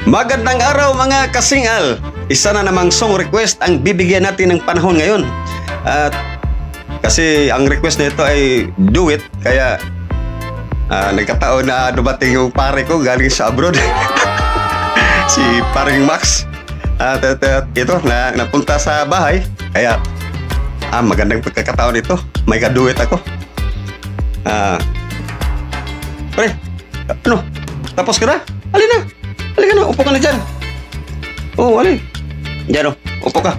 Magandang araw mga kasingal. Isa na namang song request ang bibigyan natin ng panahon ngayon. At kasi ang request nito ay duet, kaya nagkataon na dumating yung pare ko galing sa abroad. Si paring Max. At ito napunta sa bahay. Kaya magandang pagkakataon ito. May ka-duet ako. Pre, ano? Tapos ka na? Halina na, upo ka na dyan. Ali. Dyan upo ka.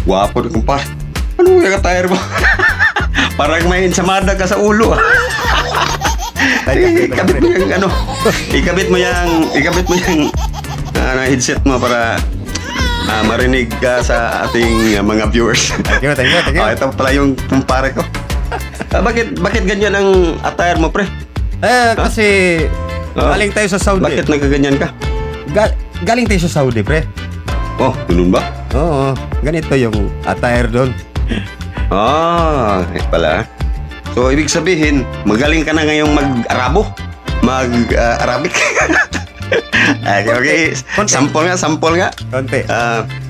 Guwapo na kumpare. Ano yung katayar mo? Parang may ensamada ka sa ulo. Ikabit mo yung ikabit mo yung headset mo para marinig ka sa ating mga viewers. Thank you. Ito pala yung kumpare ko. Bakit ganyan ang attire mo, pre? Kasi galing tayo sa Saudi. Bakit nagaganyan ka? Galing tayo sa Saudi, pre. Ganun ba? Oo, ganito yung attire doon. Pala. So, ibig sabihin, magaling ka na ngayong mag-Arabo? Mag-Arabic? Okay. Sample nga. Konti.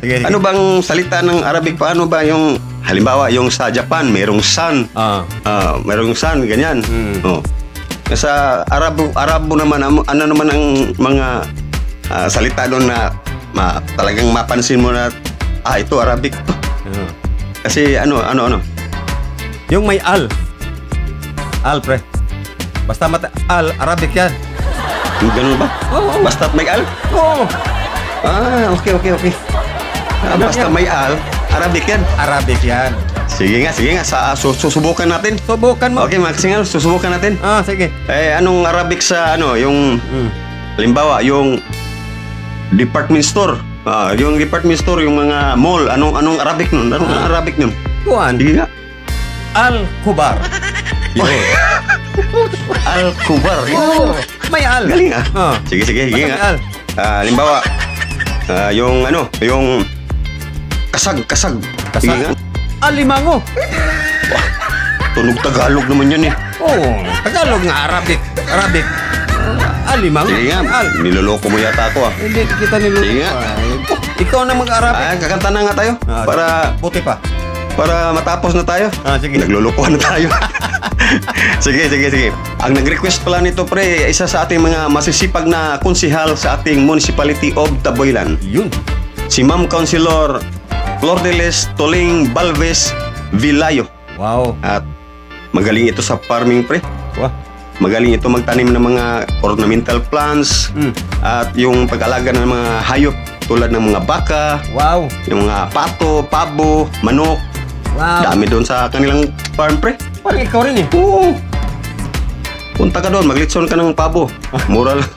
Sige. Ano bang salita ng Arabic? Paano ba yung, halimbawa, yung sa Japan, merong sun. Merong sun, ganyan. Sa Arabo naman, ano naman ang mga salita doon na talagang mapansin mo na ito Arabic to. Kasi ano? Yung may al, pre. Basta al, Arabic yan. Ganun ba? Basta may al? Okay. Basta may al, Arabic yan? Arabic yan. Sige nga. Susubukan natin. Subukan mo. Okay, mga kasingal, susubukan natin. Sige. Anong Arabic sa yung halimbawa, yung department store. Yung department store, yung mga mall, anong Arabic nun? Anong Arabic nun? Kuan. Sige nga. Al-Kubar. Al-Kubar. May al. Galing Sige nga. Halimbawa, yung kasag. Sige nga. Alimango. Tunog Tagalog naman yun eh. Tagalog nga, Arabic. Alimango. Sige nga, niloloko mo yata ako Hindi kita niloloko. Sige nga. Ikaw na mag-Arabic. Kakanta na nga tayo. Buti pa. Para matapos na tayo. Sige. Naglulukuhan na tayo. Sige. Ang nag-request pala nito, pre, isa sa ating mga masisipag na konsihal sa ating Municipality of Taboylan. Yun. Si Ma'am Councilor Flordelis Toling Balves Vilayo. Wow. At magaling ito sa farming, pre. Wow. Magaling ito magtanim ng mga ornamental plants at yung pag-alaga ng mga hayop tulad ng mga baka, yung mga pato, pabo, manok. Dami doon sa kanilang farm, pre. Parang ikaw rin eh. Oo. Punta ka doon, maglitson ka ng pabo. Mura lang.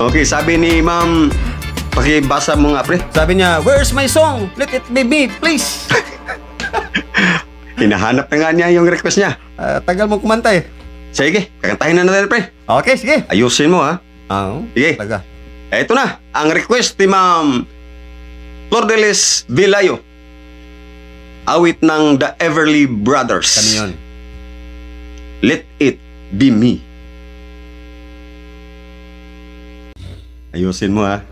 Okay, sabi ni Ma'am, pakibasa mo nga, pre. Sabi niya, where's my song? Let it be me, please. Hinahanap na nga niya yung request niya. Tagal mo kumanta eh. Sige, kakantahin na natin, pre. Okay, sige. Ayusin mo, ha? Sige. Talaga. Ito na, ang request ni Ma'am Flordelis Vilayo. Awit ng The Everly Brothers. Kami yun. Let it be me. Ayusin mo, ha?